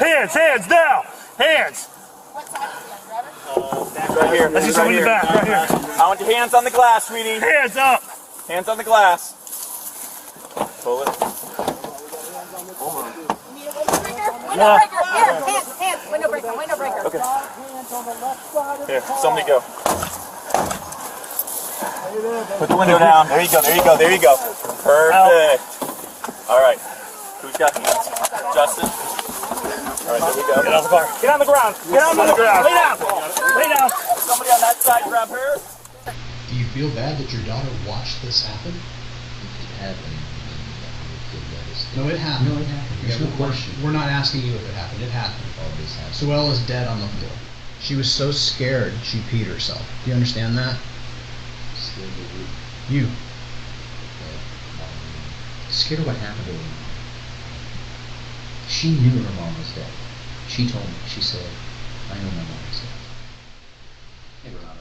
Hands now! Hands! What side is he on, driver? Right here. I see somebody in the back, right here. I want your hands on the glass, sweetie. Hands up! Hands on the glass. Pull it. Need a window breaker? Window breaker! Here, hands! Window breaker, window breaker. Okay. Here, somebody go. Put the window down. There you go, there you go, there you go. Perfect. All right. Who's got hands? Justin? All right, there we go. Get on the car. Get on the ground. Get on the ground. Lay down. Lay down. Somebody on that side grab her. Do you feel bad that your daughter watched this happen? It happened. No, it happened. No, it happened. There's no question. We're not asking you if it happened. It happened. All this happened. Suela's dead on the floor. She was so scared she peed herself. Do you understand that? Still the root. You. Scared of what happened to her. She knew her mom was dead. She told me. She said, I know my mom was dead. Hey, Renato.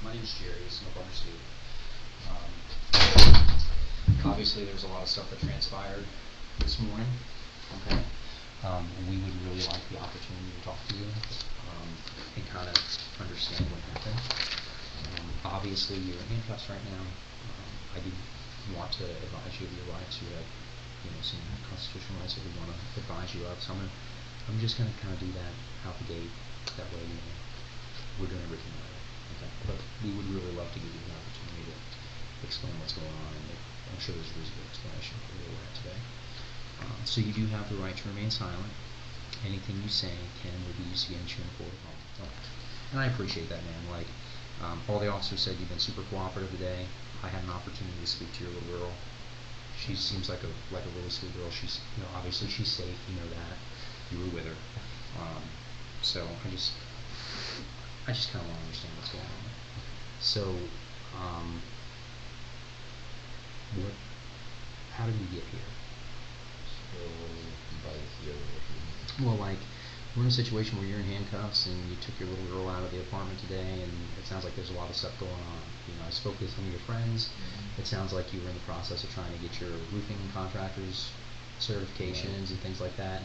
My name's Jerry. It's no brother Steve. Obviously, there's a lot of stuff that transpired this morning. Okay. And we would really like the opportunity to talk to you and kind of understand what happened. Obviously, you're in handcuffs right now. I do want to advise you of your rights. You have, some constitutional rights that we want to advise you of. So I'm just going to kind of do that out the gate. That way, we're doing everything right. Okay. But we would really love to give you the opportunity to explain what's going on. And I'm sure there's a reasonable explanation for where we're at today. So you do have the right to remain silent. Anything you say can or will be used against you in court. And I appreciate that, man. Like, all the officers said you've been super cooperative today. I had an opportunity to speak to your little girl. She seems like a really sweet girl. She's, obviously she's safe. You know that. You were with her. So I just kind of want to understand what's going on. So, how did we get here? Well, like, we're in a situation where you're in handcuffs and you took your little girl out of the apartment today, and it sounds like there's a lot of stuff going on. I spoke with some of your friends. It sounds like you were in the process of trying to get your roofing contractors certifications and things like that,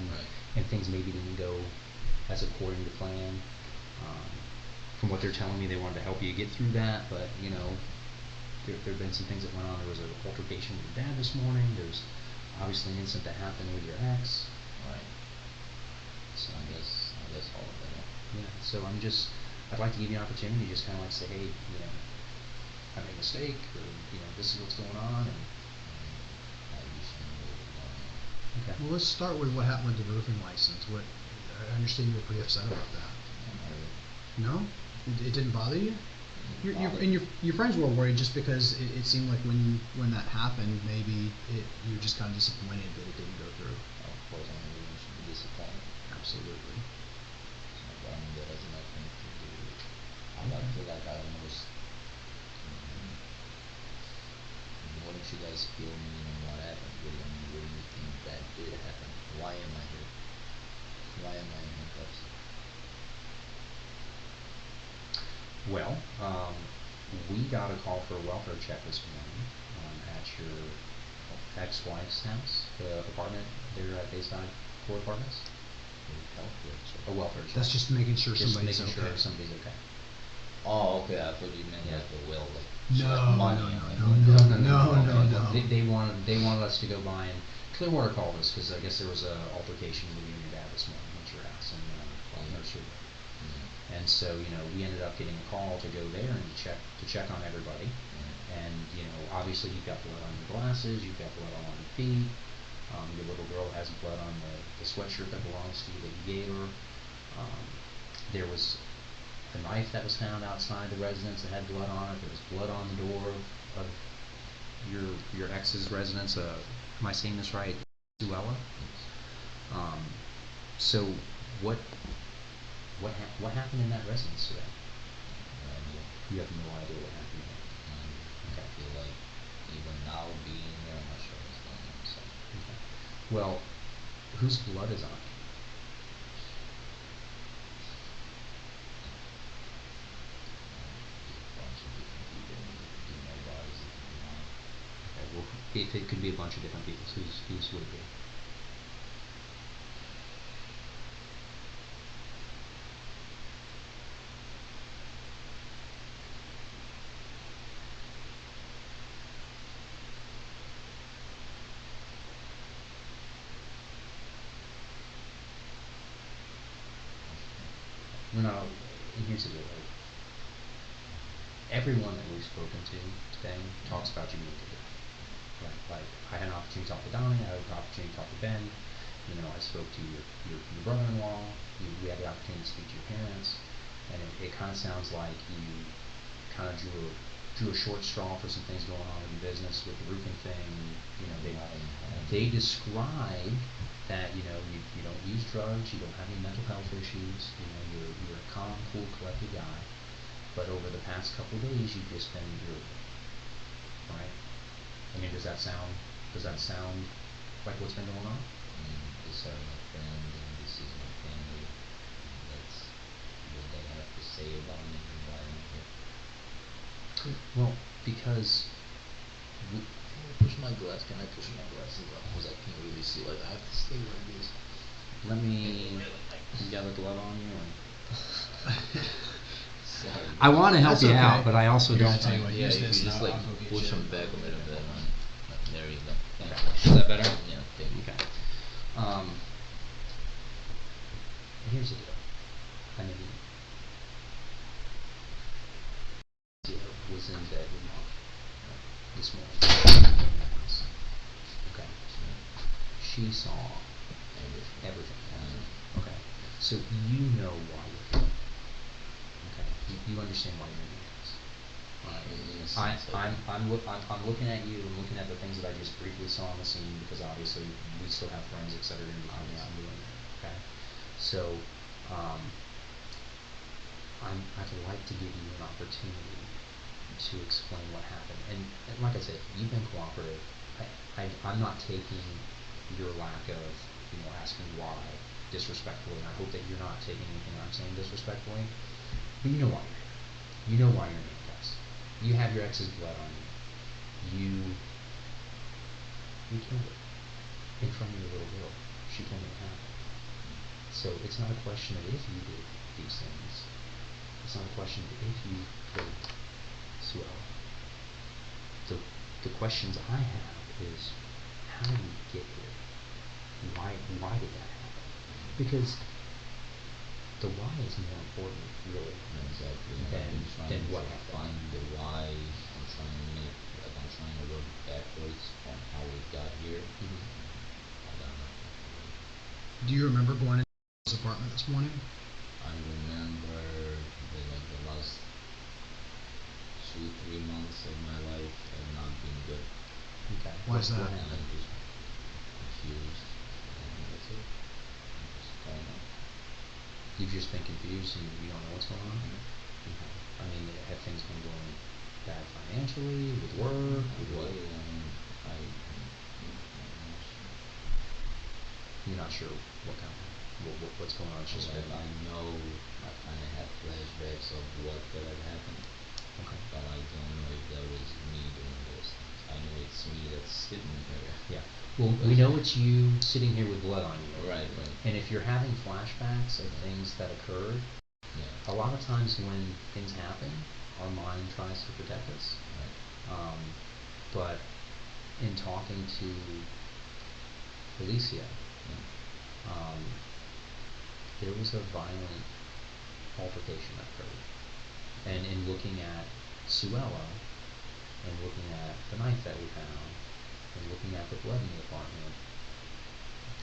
and things maybe didn't go as according to plan. From what they're telling me, they wanted to help you get through that, but there have been some things that went on. There was an altercation with your dad this morning. There's obviously an incident that happened with your ex. Right. So I guess all of that. Yeah. So I'd like to give you an opportunity to just kind of like say, hey, I made a mistake, or this is what's going on. And okay. Well, let's start with what happened with the roofing license. I understand you were pretty upset about that. No? It didn't bother you? Your friends were worried just because it seemed like when that happened, maybe you were just kind of disappointed that it didn't go through. Of course, I mean, you should be disappointed. Absolutely. But I mean, that has nothing to do with. I feel like I almost. What did you guys feel meaning what happened? What do you think that did happen? Why am I here? Why am I in handcuffs? Well, we got a call for a welfare check this morning at your ex-wife's house, the apartment there at Bayside Court Apartments. A welfare check. That's just making sure somebody's okay. Oh, okay. I thought you meant like a will, like No. They wanted us to go by, and Clearwater called us because I guess there was a altercation with you and your dad this morning at your house in the nursery. And so, we ended up getting a call to go there and to check on everybody. And, obviously you've got blood on your glasses, you've got blood all on your feet. Your little girl has blood on the sweatshirt that belongs to you that you gave her. There was a knife that was found outside the residence that had blood on it. There was blood on the door of your ex's residence. Am I saying this right? Suela? So what happened in that residence today? You have no idea what happened there. I feel like even now being there, I'm not sure what's going on. So. Okay. Well, whose blood is on it? Okay, well, it could be a bunch of different people. Whose would it be? No, and here's the deal. Like, everyone that we've spoken to today talks about you being good. Like, I had an opportunity to talk to Donnie, I had an opportunity to talk to Ben, you know, I spoke to your brother-in-law, we had the opportunity to speak to your parents, and it kind of sounds like you kind of drew a short straw for some things going on with your business, with the roofing thing. You know, they describe that, you know, you don't use drugs, you don't have any mental health issues, you know, you're a calm, cool, collected guy, but over the past couple of days you've just been irritable, right? I mean, does that sound like what's been going on? These are my friends and this is my family. That's what they have to say about me and why I'm here. Well, because Can I push my glass? Can I push my glasses up? Because I can't really see. Like, I have to stay like this. let me. You got a glove on you? Or? Sorry. I want to help That's you okay. out, but I also Here, don't. I'll tell you what, Yeah, use if you this and just I'll like go get push you. them back a little bit. There you go. Thank Okay. you. Is that better? Yeah, thank you. Okay. Here's the deal. I mean, was in bed with Mom this morning in the house. Okay. She saw everything. Okay. So you know why you're here. Okay. You understand why you're doing this. I'm looking at you. I'm looking at the things that I just briefly saw on the scene because obviously we still have forensics that are going to be coming out and doing it. Okay. So, I'd like to give you an opportunity to explain what happened. And like I said, you've been cooperative. I'm not taking your lack of, you know, asking why disrespectfully. And I hope that you're not taking anything I'm saying disrespectfully. But you know why you're here. You know why you're in handcuffs. You have your ex's blood on you. You killed her in front of your little girl. She told me it happened. So it's not a question of if you did these things. It's not a question of if you killed Suela. The questions I have is, how did you get here? Why did that happen? Because the why is more important, really, Exactly. than what to happened. find the why. I'm trying to work backwards on how we got here. I don't know. Do you remember going into his apartment this morning? I remember the last 2-3 months of my life have not been good. Okay. Why is that? What I'm happened? just confused. And that's it. I'm just going on. You've just been confused and you don't know what's going on? Okay. I mean, have things been going bad financially, with work, with what? You're not sure what kind of, what's going on. It's just Well, been, I know I kind of have flashbacks of what could have happened, okay. but I don't know if that was me doing those things. I know it's me that's sitting there. Yeah. Well, we know it's you sitting here with blood on you. Right. And if you're having flashbacks of things that occurred, Yeah. a lot of times when things happen, our mind tries to protect us. Right. But in talking to Alicia, there was a violent altercation that occurred. And in looking at Suela, and looking at the knife that we found, and looking at the blood in the apartment,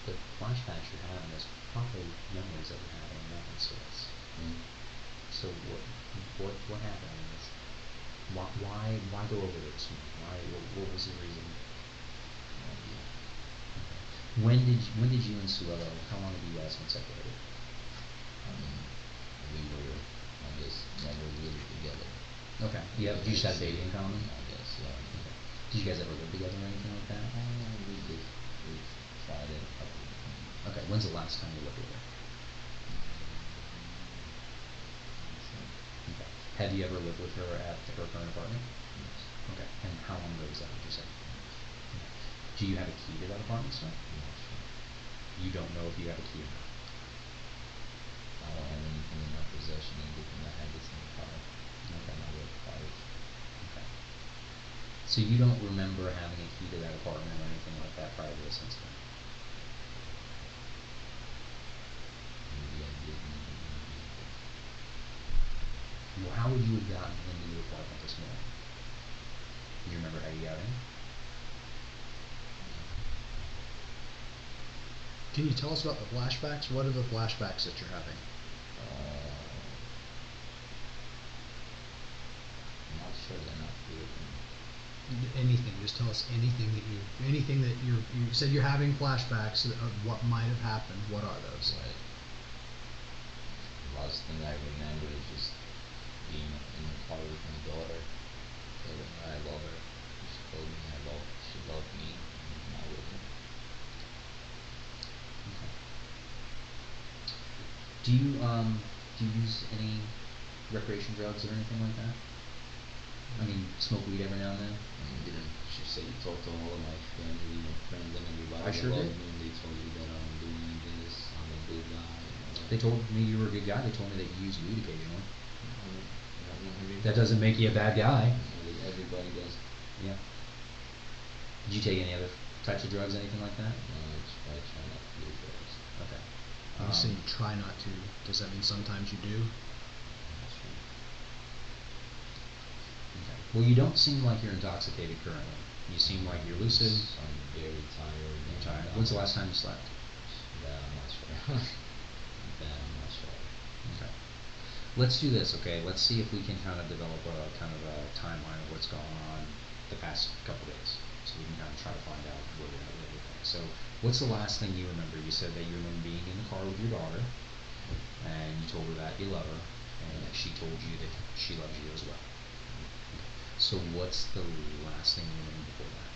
the flashbacks you're having is probably memories that you're having in reference to this. So what happened in this? Why go over this? What was the reason? When did you and Suela, how long have you guys been separated? We were, I guess, never really together. Okay. You just had baby in common? I guess, yeah. Okay. Did you guys ever live together or anything like that? We did. We tried it a couple of times. Okay. When's the last time you lived with her? Okay. Have you ever lived with her at her current apartment? Yes. Okay. And how long ago was that, would you say? Okay. Do you have a key to that apartment still? Not sure. You don't know if you have a key or not? I don't have anything in my possession. Everything I have is in the car. Okay. My work cars. Okay. So you don't remember having a key to that apartment or anything like that prior to this incident? Maybe I did, maybe I didn't. into the apartment this morning. Do you remember how you got in? Can you tell us about the flashbacks? What are the flashbacks that you're having? I'm not sure they're not clear to me. Anything. Just tell us anything that you said you're having flashbacks of what might have happened. What are those? Right. The last thing I remember is just being in the car with my daughter, telling her I love her. She told me she loved me, and I with her. Okay. Do you use any recreation drugs or anything like that? I mean, smoke weed every now and then? And didn't she say you talked to all of my family and friends and everybody I sure that did. loved me, and they told you that I'm doing this, I'm a good guy, and all that. They told me you were a good guy. They told me that you use weed occasionally. Everybody, That doesn't make you a bad guy. everybody does. Yeah. Did you take any other types of drugs, anything like that? I try not to do drugs. Okay. When you say you try not to, does that mean sometimes you do? That's right. Okay. Well, you don't seem like you're intoxicated currently. You seem like you're lucid. I'm very tired. You're tired. When's the last time you slept? That I'm not sure. That I'm not sure. Okay. Let's do this, okay? Let's see if we can kind of develop a timeline of what's going on the past couple days, so we can kind of try to find out where we're at with everything. So, what's the last thing you remember? You said that you remember being in the car with your daughter, and you told her that you love her, and that she told you that she loves you as well. So, what's the last thing you remember before that?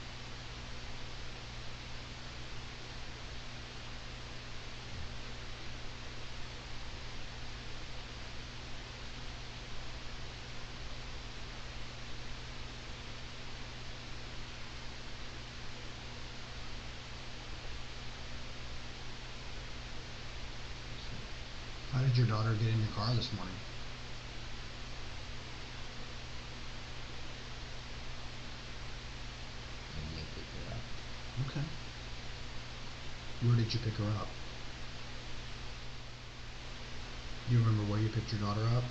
How did your daughter get in your car this morning? Maybe I pick her up. Okay. Where did you pick her up? Do you remember where you picked your daughter up?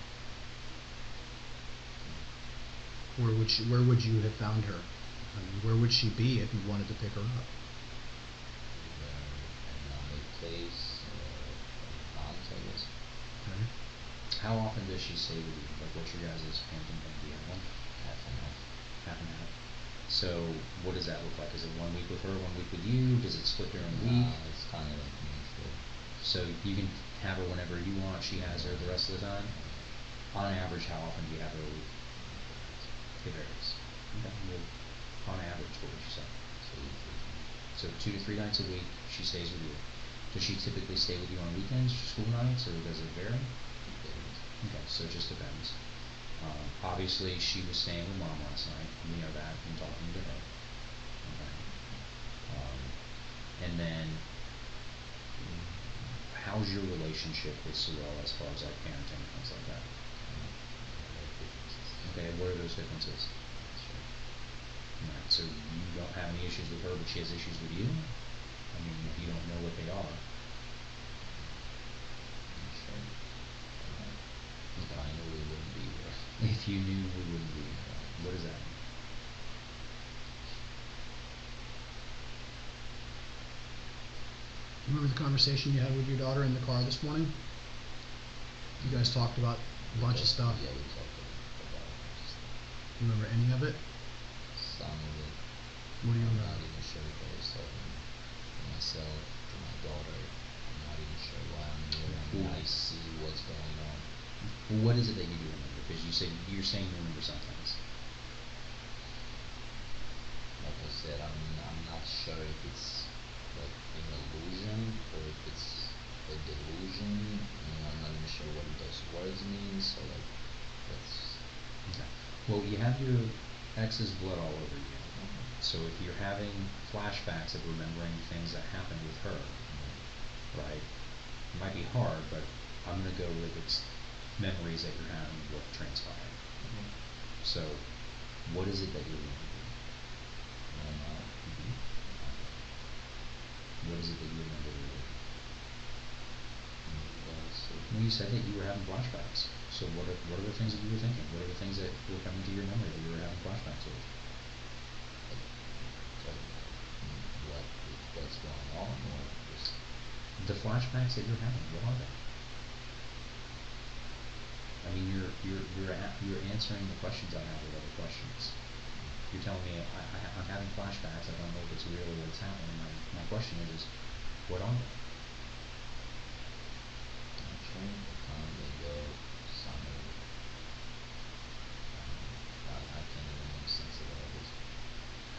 Where would you have found her? I mean, where would she be if you wanted to pick her up? Another place, house, I guess. Okay. How often does she stay with you? Like, what's your guys' parenting thing? Do you have one? Half and half. Half and half. So, what does that look like? Is it 1 week with her, 1 week with you? Does it split during the week? It's kind of like mutual. So you can have her whenever you want. She has her the rest of the time. On average, how often do you have her a week? It varies. Okay. Well, on average, what would you say? So 2 to 3 nights a week, she stays with you. Does she typically stay with you on weekends, school nights, or does it vary? Okay, so it just depends. Obviously, she was staying with mom last night. We know that from talking to her. Okay. And then, how's your relationship with Suela as far as like parenting and things like that? Okay, what are those differences? Alright, so you don't have any issues with her, but she has issues with you? I mean, if you don't know what they are. If I knew we wouldn't be here. If you knew, we wouldn't be here. What does that mean? Remember the conversation you had with your daughter in the car this morning? You guys talked about a bunch of stuff. Yeah, we talked about a bunch of stuff. You remember any of it? Some of it. What do you I'm remember? not even sure if I was talking to myself, to my daughter. I'm not even sure why I'm here. I mean, I see what's going on. Well, what is it that you do remember? Because you're saying you remember some things. Like I said, I'm not sure if it's like an illusion or if it's a delusion. I'm not even sure what those words mean. So like, that's Okay. Well, you have your ex's blood all over you. So if you're having flashbacks of remembering things that happened with her, right? It might be hard, but I'm gonna go with it's memories that you're having of what transpired. So, what is it that you remember? right now. What is it that you remember? That's Well, you said that you were having flashbacks. So what are the things that you were thinking? What are the things that were coming to your memory that you were having flashbacks with? What's going on, or just The flashbacks that you're having, what are they? I mean, you're answering the questions I have with other questions. You're telling me I'm having flashbacks. I don't know if it's real or what's happening. My question is, what are they? I'm trying to come and go somewhere. I can't even make sense of all this.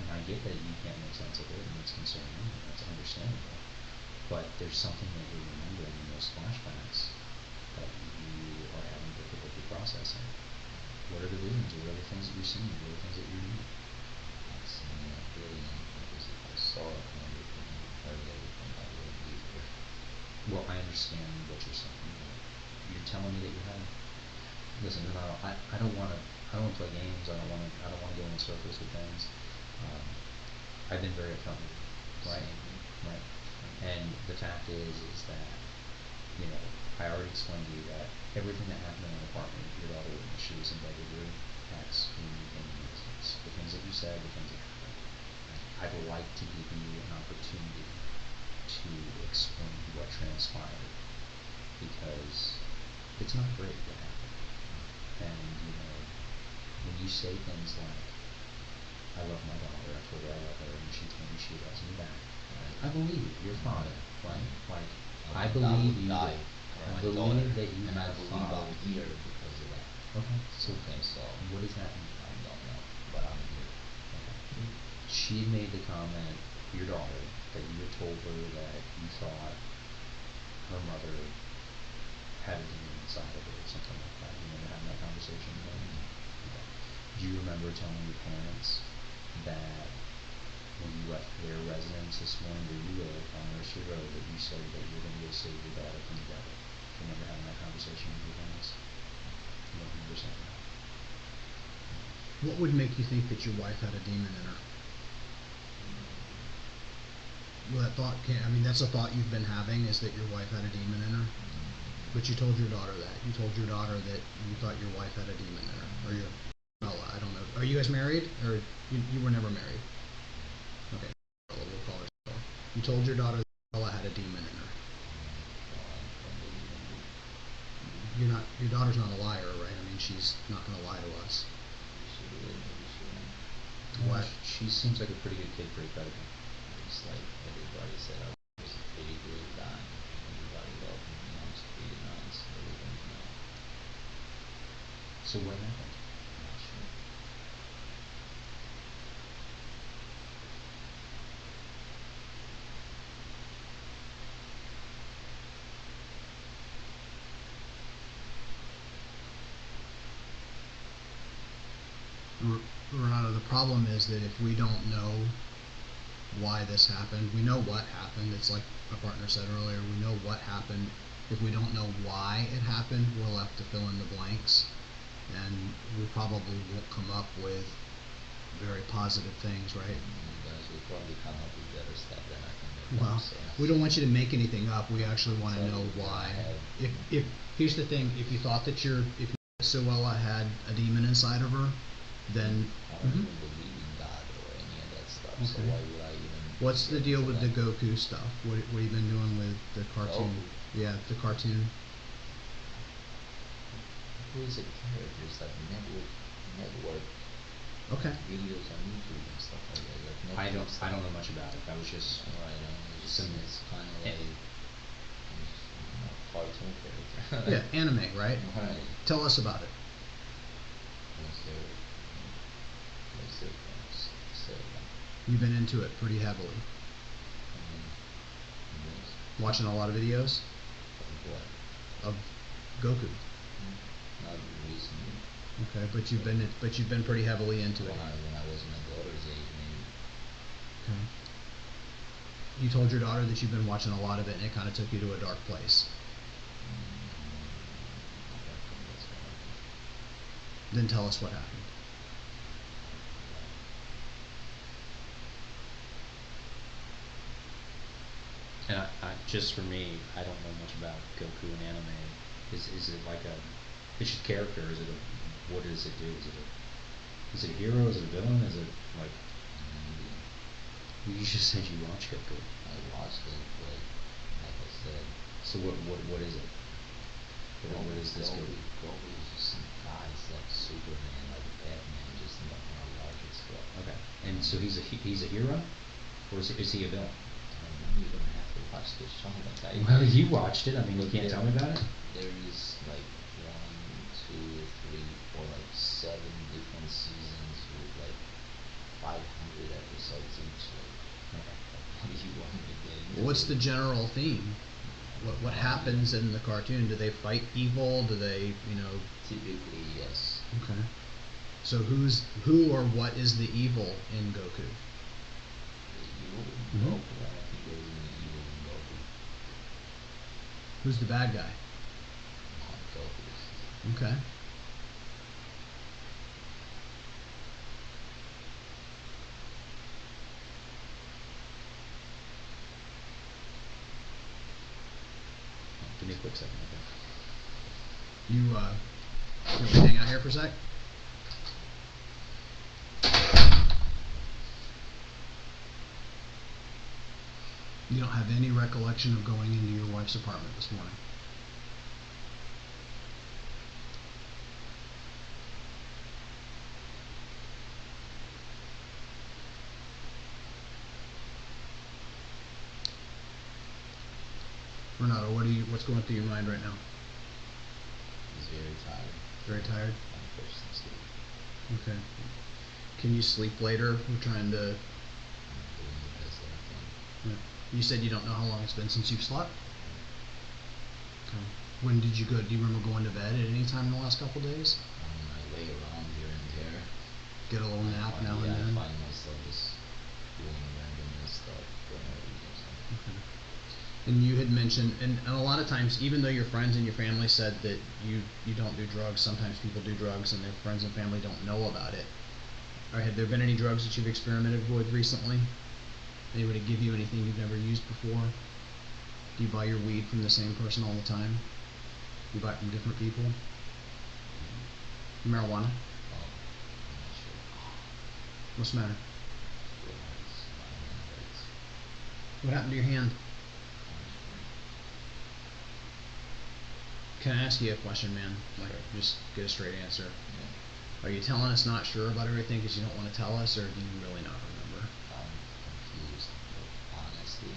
And I get that you can't make sense of it, and it's concerning, and that's understandable. But there's something that you're remembering in those flashbacks that you are having difficulty processing. What are the visions? What are the things that you're seeing? What are the things that you're doing? Not seeing it, feeling it, because if I saw it and everything, heard everything, I wouldn't be here. Well, I understand what you're saying. You're telling me that you're having. Listen, Renato, I don't want to. I don't want to play games. I don't want to go in circles with things. I've been very upfront with you, right? Right. And the fact is that, you know, I already explained to you that everything that happened in my apartment, your daughter witnessed. She was embedded your ex in the instance. The things that you said, the things that happened. I'd like to give you an opportunity to explain what transpired, because it's not great what happened. And, you know, when you say things like, I love my daughter, I told her I love her, and she told me she loves me back. I believe you, your father, right? Like, I believe you. Die I for my believe daughter, that you and I have a believe father. I'm here because of that. Okay, so Okay, so what does that mean? I don't know, but I'm here. Okay. She made the comment, your daughter, that you had told her that you thought her mother had a demon inside of her or something like that. You remember having that conversation with her? Okay. Do you remember telling your parents that when you left their residence this morning where you live on Nursery Road, that you said that you were going to go save your daughter from the devil? Do you remember having that conversation with your parents? You don't remember saying that? What would make you think that your wife had a demon in her? Well, that thought can't. I mean, that's a thought you've been having, is that your wife had a demon in her. But you told your daughter that. You told your daughter that you thought your wife had a demon in her, or your Bella. I don't know. Are you guys married, or you were never married? Okay, Bella, we'll call her Bella. You told your daughter that Bella had a demon in her. You're not. Your daughter's not a liar, right? I mean, she's not going to lie to us. What? She seems like a pretty good kid for a predator. It's like everybody said I was a pretty good guy. Everybody loved me. I was pretty nice. Everything, you know. So what happened? I'm not sure. Renato, the problem is that if we don't know why this happened, we know what happened. It's like my partner said earlier, we know what happened. If we don't know why it happened, we'll have to fill in the blanks, and we probably won't come up with very positive things, right? You guys will probably come up with better stuff than I can make Well, up, so. we don't want you to make anything up. We actually want to know why. If here's the thing, if you thought that if Suela had a demon inside of her, then I don't even believe in God or any of that stuff, so Okay. why would I even... What's the deal with the that? Goku stuff? What have you been doing with the cartoon? Goku? Yeah, the cartoon. Who is it characters like network Okay. videos on YouTube and stuff like that? Like I Netflix don't know stuff. much about it. That was just Right, I mean, it's kind of like, you know, cartoon character. Yeah, anime, right? Right. Tell us about it. What's their say about You've been into it pretty heavily. yes. Watching a lot of videos What? of Goku. Not recently. Okay, but you've been pretty heavily into it. When I was my daughter's age, maybe. Okay. You told your daughter that you've been watching a lot of it, and it kind of took you to a dark place. I don't think that's what happened. Then tell us what happened. And I just for me, I don't know much about Goku and anime. Is it like a It's just character. Is it what does it do? Is it a hero? Is it a villain? Is it like? You just said you watched it, but I watched it, but like I said, so what is it? What is this movie? Goku is just some guys like Superman, like Batman, just not on a larger scale. Okay, and so he's a hero, or is he a villain? You're gonna have to watch the show. Like Well, you watched it. I mean, you can't tell me about it. There is like 1, 2, 3, 4, like 7 different seasons with like 500 episodes each. Like, what do you want me to get into? What's the general theme? What happens in the cartoon? Do they fight evil? Do they, Typically, yes. Okay. So who or what is the evil in Goku? The evil in Mhm. Goku, I don't think there's any evil in Goku. Who's the bad guy? Not Goku. Okay. Give me a quick second. Okay. You want to hang out here for a sec? You don't have any recollection of going into your wife's apartment this morning? Renato, what's going through your mind right now? He's very tired. Very tired? I'm pushed to sleep. Okay. Can you sleep later? We're trying to... I'm doing the best that I can. You said you don't know how long it's been since you've slept? Okay. When did you go? Do you remember going to bed at any time in the last couple of days? I lay around here and there. Get a little nap now and I then? find myself just doing random stuff for no reason. Okay. And you had mentioned, and a lot of times, even though your friends and your family said that you don't do drugs, sometimes people do drugs and their friends and family don't know about it. Or have there been any drugs that you've experimented with recently? Anybody give you anything you've never used before? Do you buy your weed from the same person all the time? You buy it from different people? Marijuana? I'm not sure. What's the matter? It hurts. My hand hurts. What happened to your hand? Can I ask you a question, man? Like, just get a straight answer. Yeah. Are you telling us not sure about everything because you don't want to tell us, or do you really not remember? I'm confused, but honestly,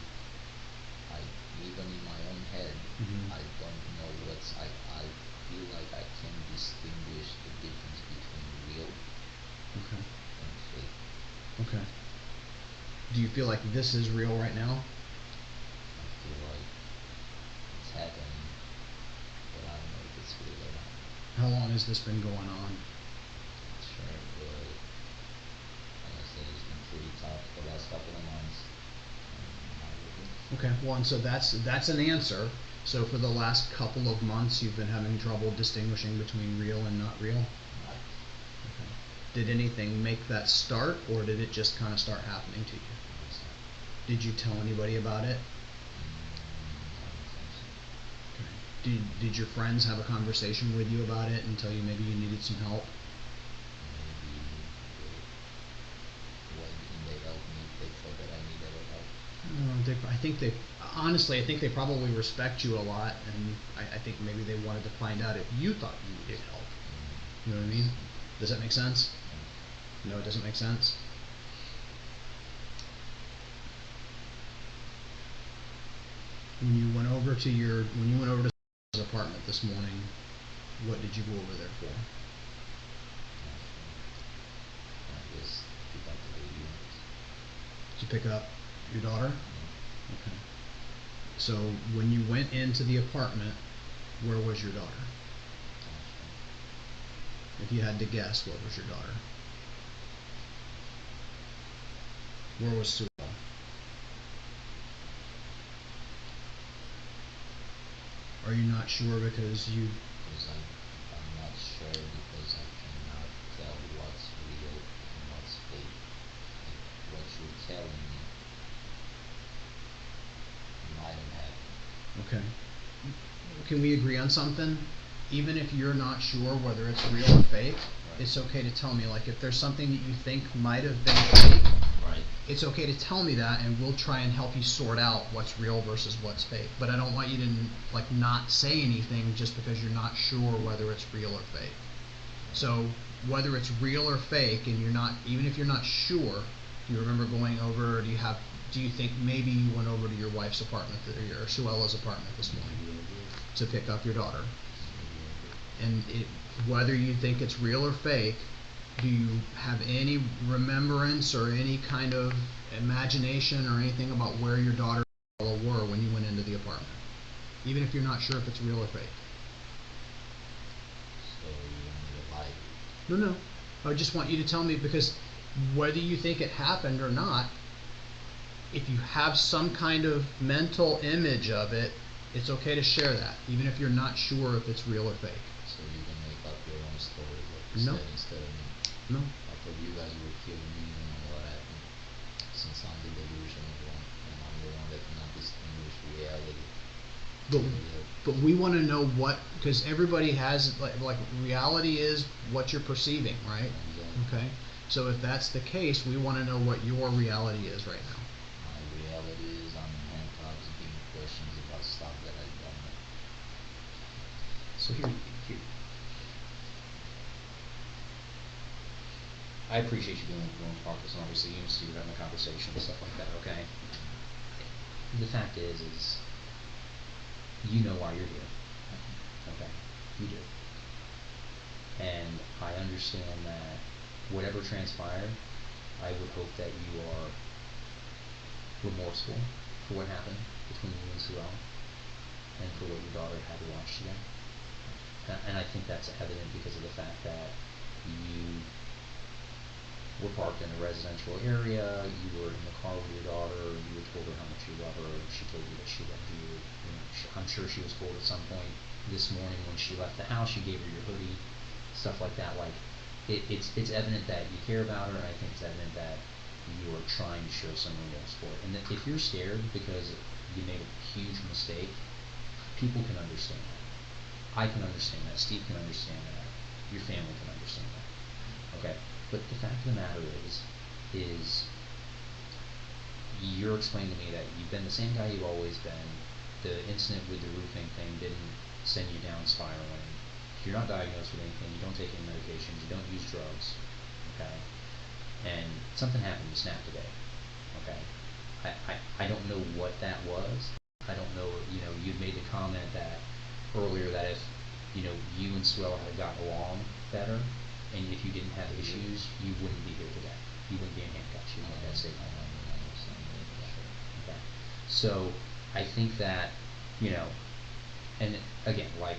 even in my own head, Mhm. I don't know I feel like I can distinguish the difference between real Okay. and fake. Okay. Do you feel like this is real right now? I feel like it's happening, but I don't know if it's real or not. How long has this been going on? Not sure, but like I said, it's been pretty tough the last couple of months. Not really. Okay. Well, and so that's an answer. So for the last couple of months, you've been having trouble distinguishing between real and not real? Right. Okay. Did anything make that start, or did it just kind of start happening to you? Did you tell anybody about it? I don't think so. Okay. Did your friends have a conversation with you about it and tell you maybe you needed some help? Maybe why didn't they help me if they thought that I needed help? I think they probably respect you a lot, and I think maybe they wanted to find out if you thought you needed help. You know what I mean? Does that make sense? No, it doesn't make sense? When you went over to his apartment this morning, what did you go over there for? I just pick up the baby. Did you pick up your daughter? Okay. So when you went into the apartment, where was your daughter? If you had to guess, what was your daughter? Where was Suela? Are you not sure because you... Because I'm not sure because I cannot tell what's real and what's fake. Like, what you're telling me might have happened. Okay. Can we agree on something? even if you're not sure whether it's real or fake, it's okay to tell me. Like, if there's something that you think might have been fake, Right. it's okay to tell me that, and we'll try and help you sort out what's real versus what's fake. But I don't want you to like not say anything just because you're not sure whether it's real or fake. So whether it's real or fake, and you're not, even if you're not sure, do you remember going over? Or do you think maybe you went over to your wife's apartment or Suela's apartment this morning to pick up your daughter? And whether you think it's real or fake, do you have any remembrance or any kind of imagination or anything about where your daughter and Suela were when you went into the apartment? Even if you're not sure if it's real or fake. So you want me to lie? No. I just want you to tell me, because whether you think it happened or not, if you have some kind of mental image of it, it's okay to share that, even if you're not sure if it's real or fake. So you can make up your own story, like No. instead of me. No. I thought you guys would kill me and what happened, since I'm the delusional one, and I'm the one that cannot distinguish reality. But we want to know what, because everybody has like reality is what you're perceiving, right? Exactly. Okay. So if that's the case, we want to know what your reality is right now. My reality is I'm in handcuffs being questions about stuff that I don't know. So here, I appreciate you being willing to talk to us, and obviously you and Steve are having a conversation and stuff like that, okay? The fact is you know why you're here, okay? You do. And I understand that whatever transpired, I would hope that you are remorseful for what happened between you and Suela, and for what your daughter had to watch today. And I think that's evident because of the fact that you were parked in a residential area, you were in the car with your daughter, you told her how much you love her, she told you that she loved you. I'm sure she was told at some point this morning when she left the house, you gave her your hoodie, stuff like that. Like, it's evident that you care about her, and I think it's evident that you are trying to show some remorse for it. And that if you're scared because you made a huge mistake, people can understand that. I can understand that. Steve can understand that. Your family can understand that. Okay? But the fact of the matter is you're explaining to me that you've been the same guy you've always been. The incident with the roofing thing didn't send you down spiraling. You're not diagnosed with anything. You don't take any medications. You don't use drugs. Okay? And something happened. You snapped a day. Okay? I don't know what that was. I don't know. You made the comment that earlier that if you and Suela had gotten along better, and if you didn't have issues, you wouldn't be here today. You wouldn't be in handcuffs. You wouldn't have that statement. Okay. So I think that, and again, like,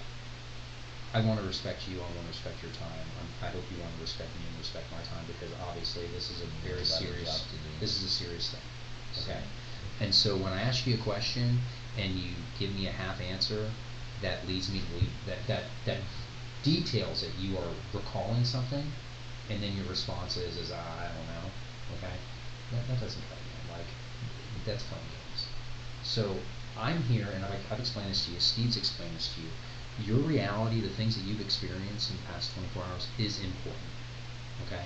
I want to respect you. I want to respect your time. I hope you want to respect me and respect my time, because obviously this is a very serious. This is a serious thing. Okay. And so when I ask you a question and you give me a half answer, that leads me to believe that details that you are recalling something, and then your response is I don't know. Okay. That doesn't cut it. Like, that's playing games. So I'm here, and I've explained this to you. Steve's explained this to you. Your reality, the things that you've experienced in the past 24 hours, is important. Okay?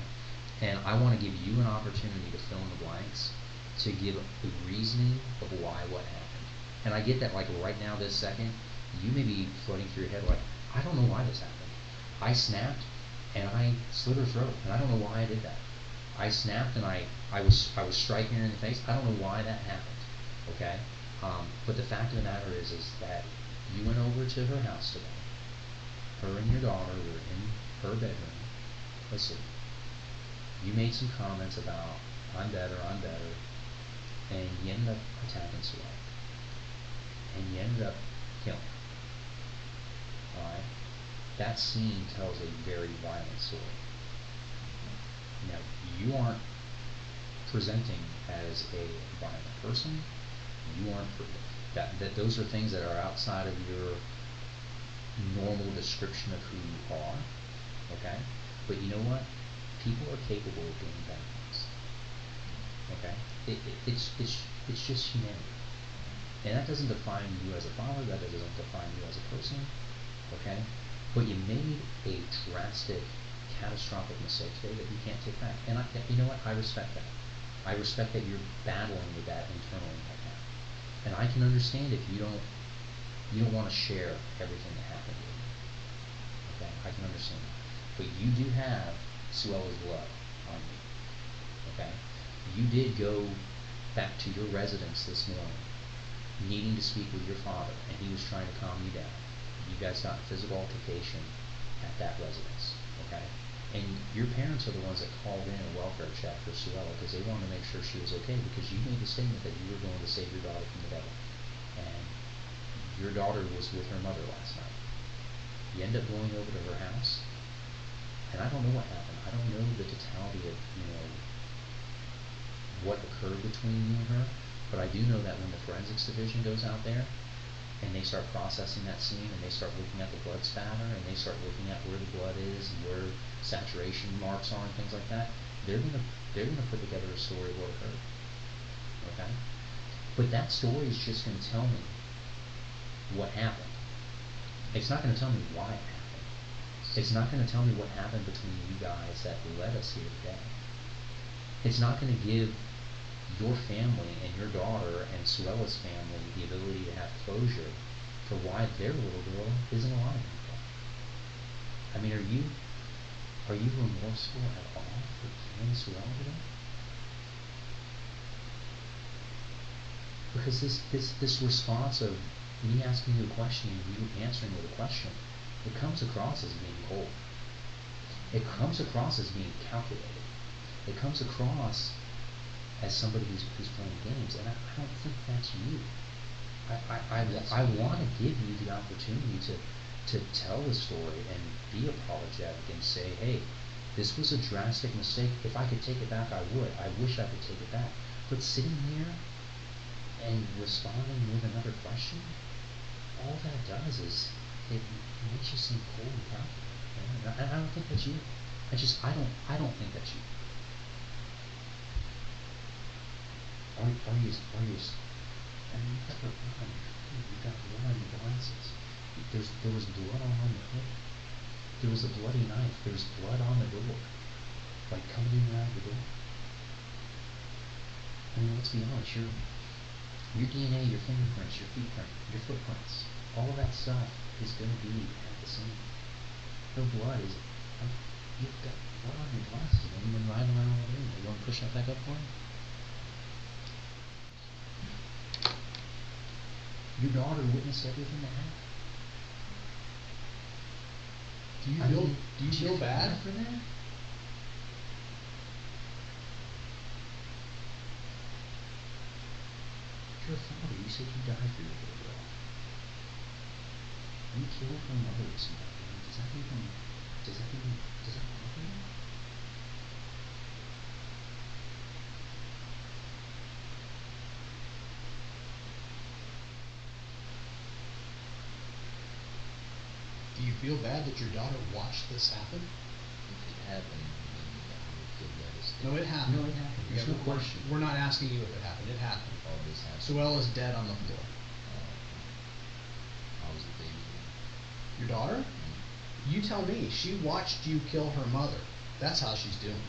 And I want to give you an opportunity to fill in the blanks, to give the reasoning of why what happened. And I get that, like, right now, this second, you may be floating through your head like, I don't know why this happened. I snapped and I slit her throat, and I don't know why I did that. I snapped and I was striking her in the face. I don't know why that happened. Okay? But the fact of the matter is that you went over to her house today. Her and your daughter were in her bedroom asleep. You made some comments about I'm better, and you ended up attacking Suela. And you ended up killing her. Alright? That scene tells a very violent story. Now, you aren't presenting as a violent person. You aren't that those are things that are outside of your normal description of who you are. Okay? But you know what? People are capable of doing bad things. Okay? It's just humanity. And that doesn't define you as a father, that doesn't define you as a person. Okay? but you made a drastic, catastrophic mistake today that you can't take back. And you know what? I respect that. I respect that you're battling with that internally right now. And I can understand if you don't want to share everything that happened with you. Okay, I can understand that. But you do have Suela's blood on you. Okay? You did go back to your residence this morning, needing to speak with your father, and he was trying to calm you down. You guys got a physical altercation at that residence. Okay? And your parents are the ones that called in a welfare check for Suela because they wanted to make sure she was okay, because you made the statement that you were going to save your daughter from the devil. And your daughter was with her mother last night. You end up going over to her house, and I don't know what happened. I don't know the totality of, what occurred between you and her, but I do know that when the forensics division goes out there and they start processing that scene and they start looking at the blood spatter and they start looking at where the blood is and where saturation marks are and things like that, they're gonna put together a story of what occurred. Okay? But that story is just gonna tell me what happened. It's not gonna tell me why it happened. It's not gonna tell me what happened between you guys that led us here today. It's not gonna give your family and your daughter and Suela's family the ability to have closure for why their little girl isn't alive anymore. I mean, are you remorseful at all for killing Suela today? Because this response of me asking you a question and you answering with a question, it comes across as being cold. It comes across as being calculated. It comes across as somebody who's playing games, and I don't think that's you. I want to give you the opportunity to tell the story and be apologetic and say, hey, this was a drastic mistake. If I could take it back, I would. I wish I could take it back. But sitting here and responding with another question, all that does is it makes you seem cold and calculated. And I don't think that's you. I don't think that's you. Are you, I mean, you've got blood on your feet, you've got blood on your glasses. There was blood all on the hood. There was a bloody knife. There was blood on the door. Like coming in and out of the door. I mean, let's be honest, your DNA, your fingerprints, your footprints, all of that stuff is going to be at the scene. Her blood is, you've got blood on your glasses, and you've been riding around all day. You want to push that back up for me? Your daughter witnessed everything that happened. Do you feel bad for that? You're a father. You said you died for your little girl. You killed her mother this morning. Does that bother you? Do you feel bad that your daughter watched this happen? If it happened, then I would feel devastated. No, it happened. No, it happened. There's no question. We're not asking you if it happened. It happened. All this happened. Suela's dead on the floor. I was the baby. Your daughter? You tell me. She watched you kill her mother. That's how she's doing.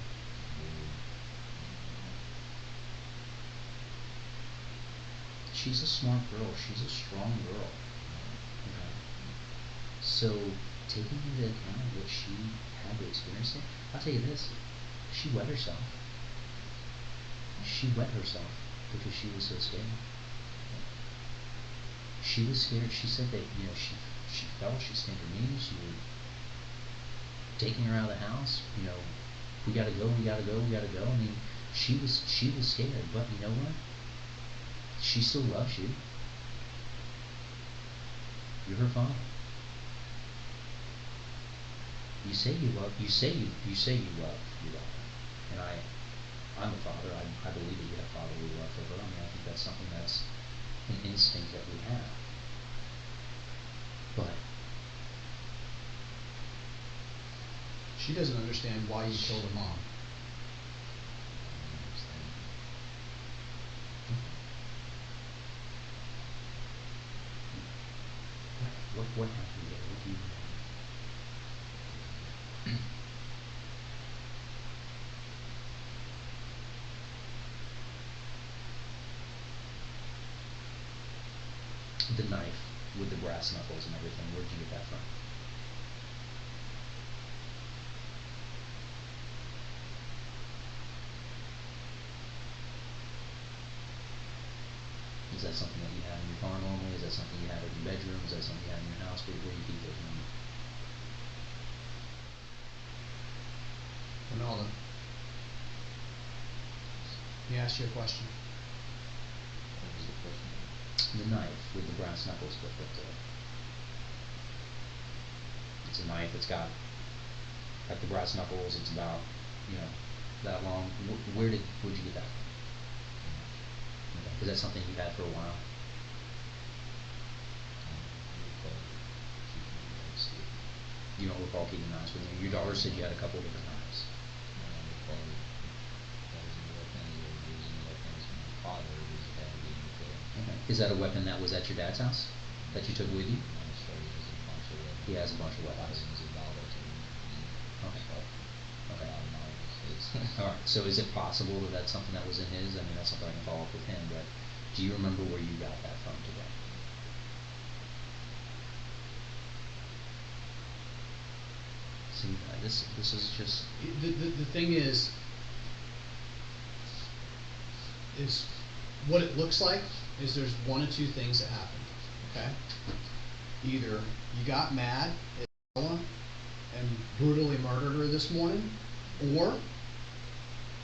She's a smart girl. She's a strong girl. Okay. So, taking into account what she had to experience, I'll tell you this: she wet herself. She wet herself because she was so scared. She was scared. She said that she fell. She skinned her knees. You were taking her out of the house. We gotta go. We gotta go. We gotta go. I mean, she was scared. But you know what? She still loves you. You're her father. You say you love your daughter, and I'm a father. I believe that you have fatherly love for her. I mean, I think that's something that's an instinct that we have. But She doesn't understand why you killed her mom. what happened there? What do you remember? The knife with the brass knuckles and everything, where'd you get that from? Is that something that you have in your car normally? Is that something you have in your bedroom? Is that something you have in your house? Where do you keep those normally? Ronaldo. He asked you a question. What was the question? The knife with the brass knuckles with it. It's a knife. It's got like the brass knuckles. It's about, you know, that long. Where'd you get that from? Okay. Is that something you had for a while? You don't recall keeping knives with you. Your daughter said you had a couple of different knives. Okay. Is that a weapon that was at your dad's house that you took with you? He has a bunch of weapons. Okay. Okay. All right. So is it possible that that's something that was in his? I mean, that's something I can follow up with him. But do you remember where you got that from today? See, this is just The thing is what it looks like is there's one of two things that happened. Okay, either you got mad at Ella and brutally murdered her this morning, or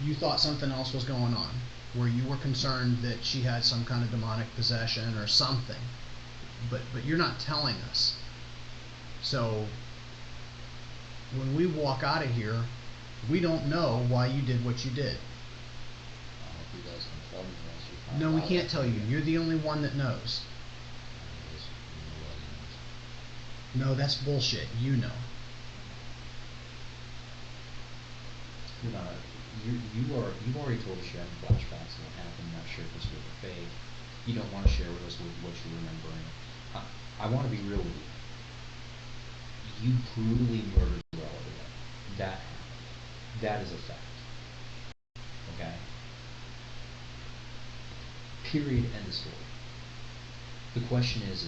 you thought something else was going on, where you were concerned that she had some kind of demonic possession or something, but you're not telling us. So when we walk out of here, we don't know why you did what you did. I hope you guys can tell me once you find No, we out. can't tell you. You're the only one that knows. No, that's bullshit. You know. You've already told us you're having flashbacks of what happened. You're not sure if it's real or fake. You don't want to share with us what you're remembering. I want to be real with you. You brutally murdered your relative. That happened. That is a fact. Okay? Period. End of story. The question is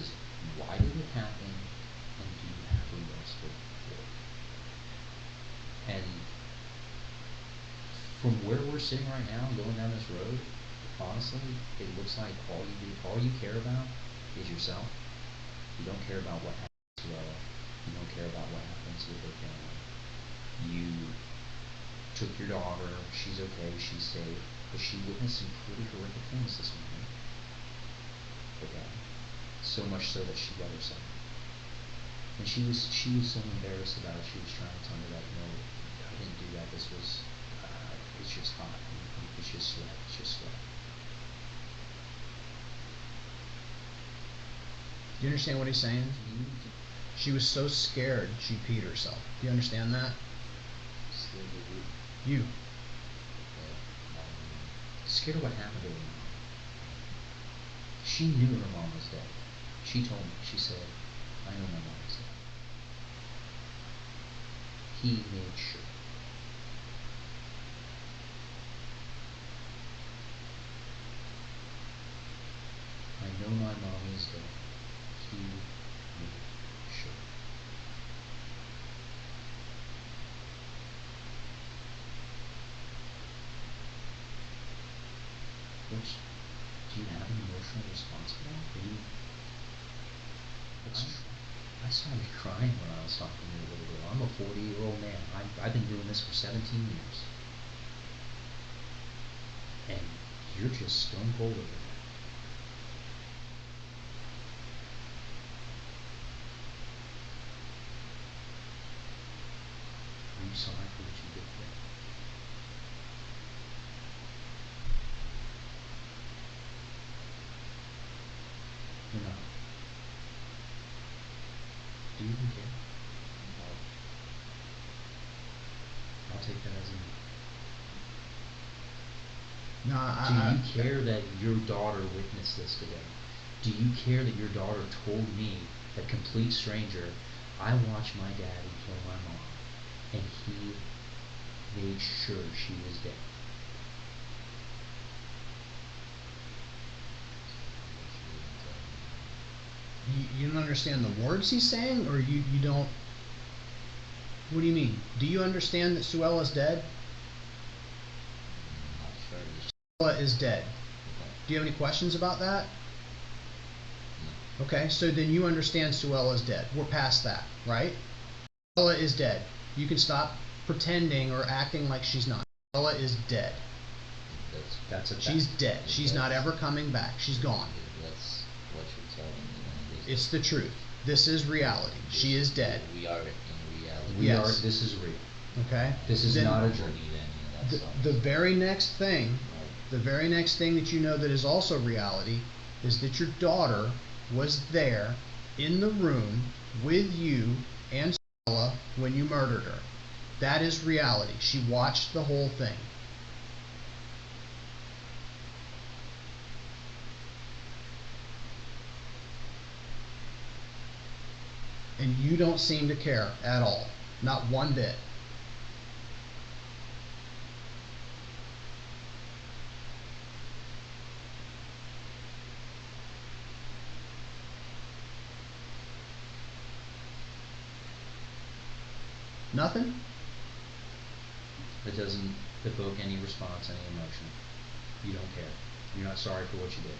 why did it happen, and do you have remorse for it? And from where we're sitting right now, going down this road, honestly, it looks like all you care about is yourself. You don't care about what happens to Ella. You don't care about what happens with her family. You took your daughter. She's okay. She's safe. But she witnessed some pretty horrific things this morning. Okay. So much so that she got herself. And she was so embarrassed about it. She was trying to tell me that, no, I didn't do that. This was, it's just hot. It's just sweat. It's just sweat. Do you understand what he's saying? She was so scared she peed herself. Do you understand that? You. Scared of what happened to her mom. She knew her mom was dead. She told me. She said, I know my mom is dead. He made sure. I know my mom is dead. He made sure. Which, do you have an emotional response to that? I started crying when I was talking to a little girl. I'm a 40-year-old man. I've been doing this for 17 years. And you're just stone cold over it. I'm sorry for what you did today. You're not. Do you even care? I'll take that as a no. Do you care that your daughter witnessed this today? Do you care that your daughter told me, a complete stranger, I watched my daddy kill my mom? and he made sure she was dead. You don't understand the words he's saying, or you don't? What do you mean? Do you understand that Suela's dead? Not sure. Suela is dead. Do you have any questions about that? No. Okay, so then you understand Suela's dead. We're past that, right? Suela is dead. You can stop pretending or acting like she's not. Suela is dead. That's a fact. She's dead. She's not ever coming back. She's gone. That's what you're telling me. It's the truth. This is reality. She is dead. We are in reality. Yes. This is real. Okay? This is Then not a We don't dream. need any of that stuff. the very next thing, Right. the very next thing that you know that is also reality is that your daughter was there in the room with you and Suela when you murdered her. That is reality. She watched the whole thing. And you don't seem to care at all. Not one bit. Nothing? It doesn't evoke any response, any emotion. You don't care. You're not sorry for what you did.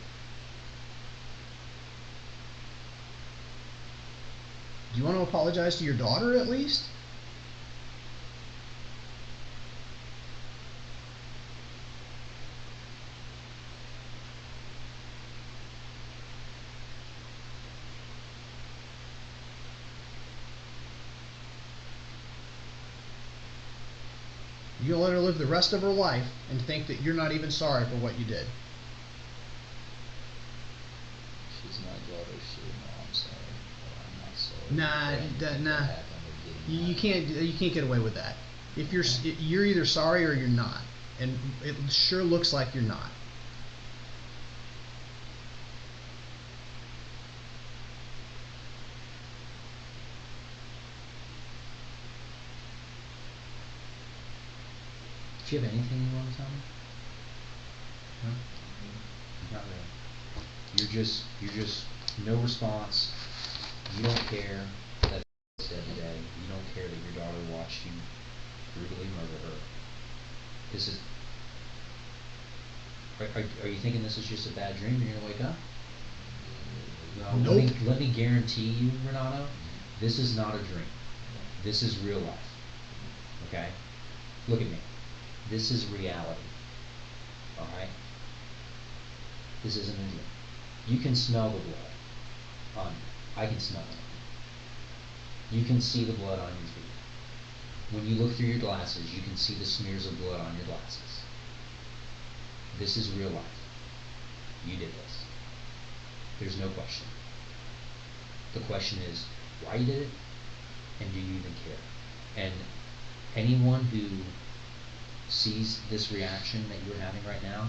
Do you want to apologize to your daughter at least? You'll let her live the rest of her life and think that you're not even sorry for what you did. She's my daughter. She'll know I'm sorry, but I'm not sorry. Nah, for anything that, that nah. happened or didn't You can't get away with that. If you're either sorry or you're not, and it sure looks like you're not. Do you have anything you want to tell me? No? Not really. You're just no response. You don't care that said today. You don't care that your daughter watched you brutally murder her. This is. Are you thinking this is just a bad dream and you're gonna wake up? No. Nope. Let me guarantee you, Renato, this is not a dream. This is real life. Okay? Look at me. This is reality. Alright? This isn't a dream. You can smell the blood on you. I can smell it. You can see the blood on your feet. When you look through your glasses, you can see the smears of blood on your glasses. This is real life. You did this. There's no question. The question is why you did it, and do you even care? And anyone who sees this reaction that you're having right now,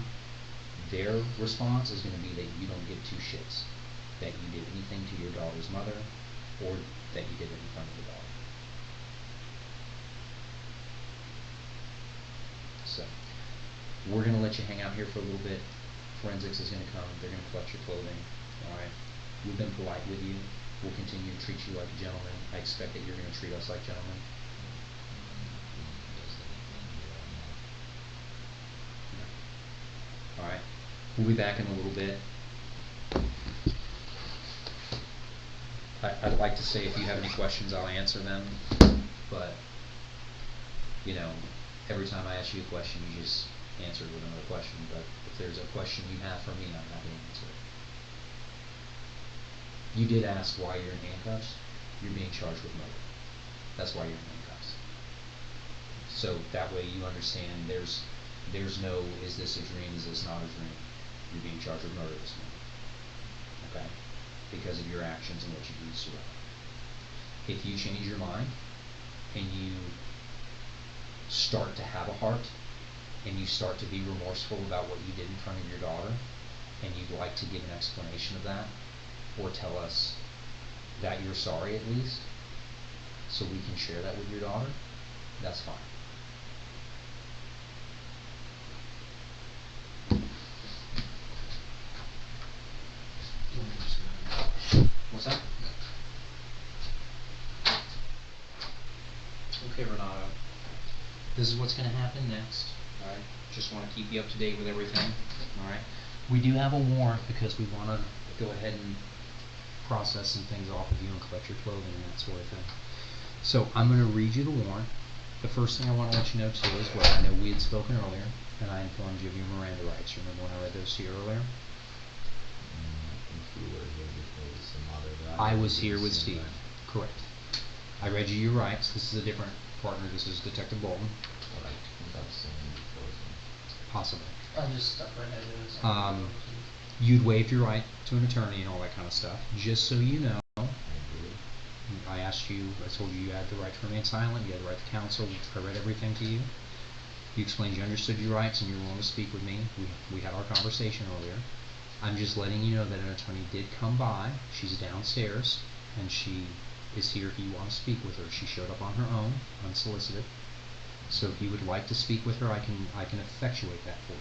their response is going to be that you don't give two shits that you did anything to your daughter's mother or that you did it in front of the daughter. So, we're going to let you hang out here for a little bit. Forensics is going to come. They're going to collect your clothing. Alright? We've been polite with you. We'll continue to treat you like a gentleman. I expect that you're going to treat us like gentlemen. Alright, we'll be back in a little bit. I'd like to say if you have any questions, I'll answer them, but, you know, every time I ask you a question, you just answer it with another question, but if there's a question you have for me, I'm happy to answer it. You did ask why you're in handcuffs. You're being charged with murder. That's why you're in handcuffs. So that way you understand there's no, is this a dream, is this not a dream? You're being charged with murder this morning. Okay? Because of your actions and what you do to Suela. If you change your mind and you start to have a heart and you start to be remorseful about what you did in front of your daughter and you'd like to give an explanation of that or tell us that you're sorry at least so we can share that with your daughter, That's fine. What's that? Okay, Renato. This is what's going to happen next. Alright? Just want to keep you up to date with everything. Alright? We do have a warrant because we want to go ahead and process some things off of you and collect your clothing and that sort of thing. So I'm going to read you the warrant. The first thing I want to let you know too is what I know we had spoken earlier, and I informed you of your Miranda rights. Remember when I read those to you earlier? I think you were here because another guy. I was here with Steve. Correct. I read you your rights. This is a different partner. This is Detective Bolton. But I think I've seen him before. Possibly. I just stuck my head in. You'd waived your right to an attorney and all that kind of stuff. Just so you know, I asked you, I told you you had the right to remain silent, you had the right to counsel, I read everything to you. You explained you understood your rights and you were willing to speak with me. We had our conversation earlier. I'm just letting you know that an attorney did come by. She's downstairs and she is here if you want to speak with her. She showed up on her own, unsolicited. So if you would like to speak with her, I can effectuate that for you.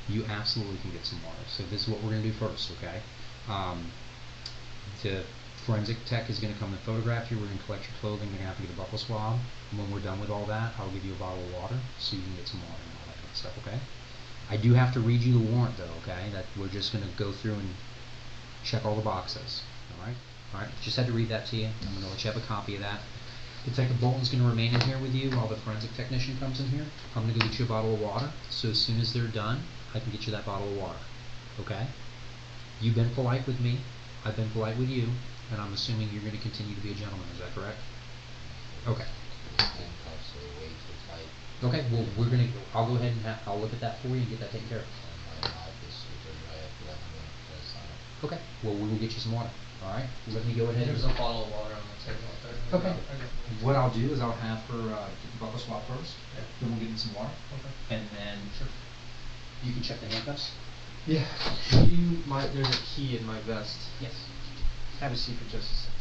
You absolutely can get some water. So this is what we're going to do first, okay? The forensic tech is going to come and photograph you. We're going to collect your clothing. We're going to have to get a buccal swab. And when we're done with all that, I'll give you a bottle of water so you can get some water and all that kind of stuff, okay? I do have to read you the warrant, though, okay? That we're just going to go through and check all the boxes, all right? All right, just had to read that to you. I'm going to let you have a copy of that. Detective Bolton's going to remain in here with you while the forensic technician comes in here. I'm going to go get you a bottle of water. So as soon as they're done, I can get you that bottle of water. Okay? You've been polite with me. I've been polite with you. And I'm assuming you're going to continue to be a gentleman. Is that correct? Okay. Handcuffs are way too tight. Okay, well, I'll go ahead and I'll look at that for you and get that taken care of. My mouth is super dry. I feel like I'm going to press on it. Okay, well, we will get you some water. Alright? Let me go ahead There's and... a bottle of water on the table out there. Okay. What I'll do is I'll have her get the buccal swab first. Yeah. Then we'll get in some water. Okay. And then you can check the handcuffs. Yeah. There's a key in my vest. Yes. Have a seat for just a second.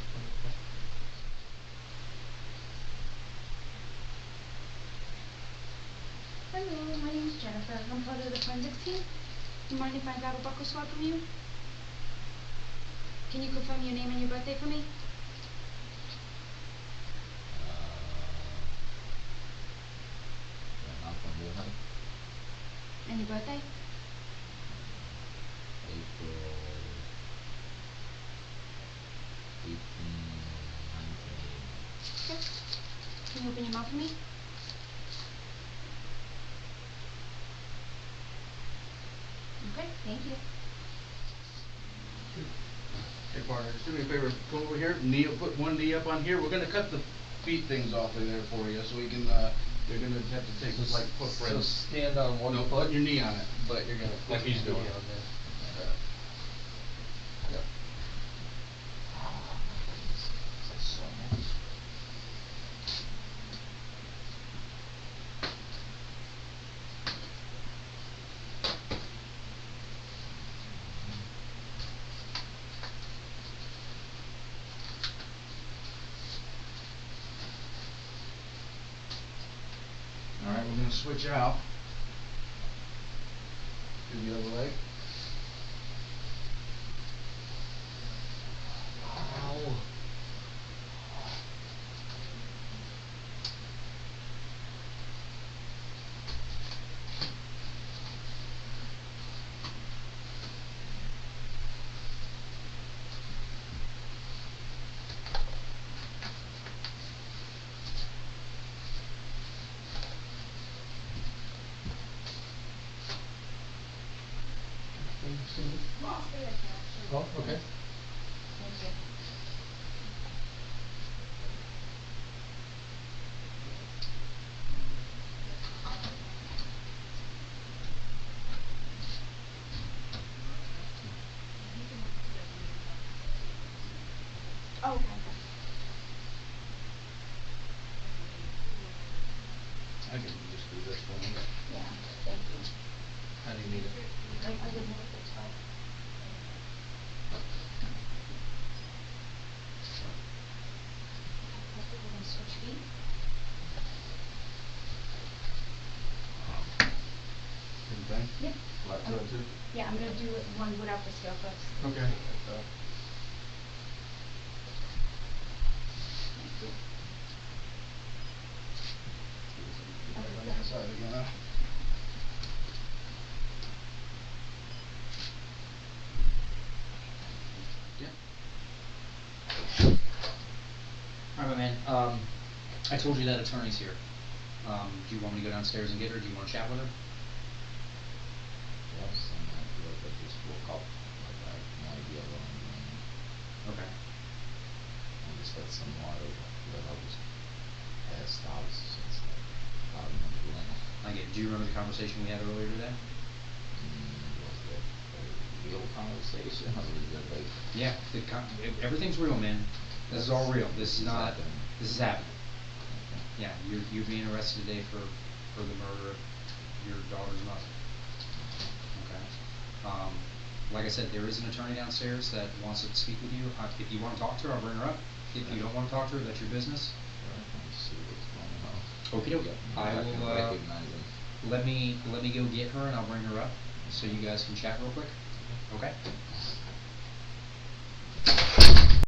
Hello, my name is Jennifer. I'm part of the forensics team. Do you mind if I grab a buccal swab from you? Can you confirm your name and your birthday for me? Renato Muhaj. And your birthday? April 18, 1989. Okay. Can you open your mouth for me? Okay, thank you. Hey partner, just do me a favor, come over here, knee, put one knee up on here. We're gonna cut the feet things off of there for you, so we can, you're gonna have to take like So footprints. stand on one No, foot. put your knee on it. But you're gonna Like he's doing. on there. Yep. Alright, we're gonna switch out. Do the other leg. Ow. Oh, okay. Thank you. Oh, okay. I can just do this one. Yeah, thank you. How do you need it? I didn't know if it's fine. We're gonna switch feet. Same thing? Yep. Left side too? Yeah, I'm gonna do it one without the scale first. Okay. Right on the side again, huh? Alright, my man, I told you that attorney's here. Do you want me to go downstairs and get her, do you wanna chat with her? Yes, and I feel like I just woke up. Like I have no idea what I'm doing. Okay. I just had some water. I feel like I was passed out since like I don't remember doing it. I get, do you remember the conversation we had earlier today? Was that a real conversation? Or was it like Yeah, everything's real, man. This is all real. This is not. happening? This is happening. Okay. Yeah, you're being arrested today for the murder of your daughter's mother. Okay. Like I said, there is an attorney downstairs that wants to speak with you. If you want to talk to her, I'll bring her up. If you don't want to talk to her, that's your business. Right, let's see what's going on. Okie doke. I can will. recognize him. Let me go get her and I'll bring her up so you guys can chat real quick. Okay.